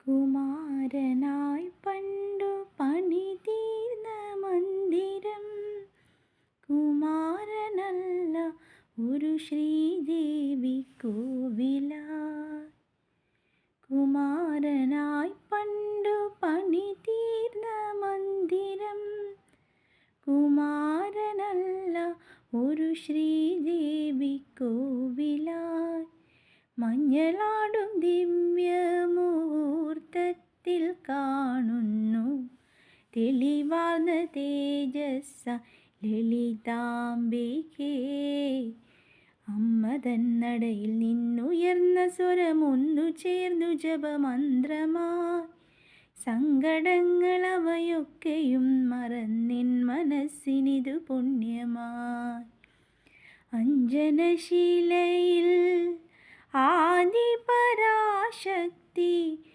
കുമാരനായി പണ്ടു പണിതീർന്ന മന്ദിരം, കുമാരനല്ല ഒരു ശ്രീദേവി കോവിലായി. കുമാരനായി പണ്ടു പണിതീർന്ന മന്ദിരം, കുമാരനല്ല ഒരു ശ്രീദേവി കോവിലായി. മഞ്ഞളാടും ദിവ്യമുഹൂർത്തത്തിൽ കാണുന്നു തെളിവാർന്ന തേജസ്സ ലളിതാംബികേ. അമ്മ തന്നടയിൽ നിന്നുയർന്ന സ്വരമൊന്നു ചേർന്നു ജപമന്ത്രമായി. സങ്കടങ്ങളവയൊക്കെയും മറന്നിൻ മനസ്സിനിതു പുണ്യമായി. അഞ്ജനശിലയിൽ ആദിപരാശക്തി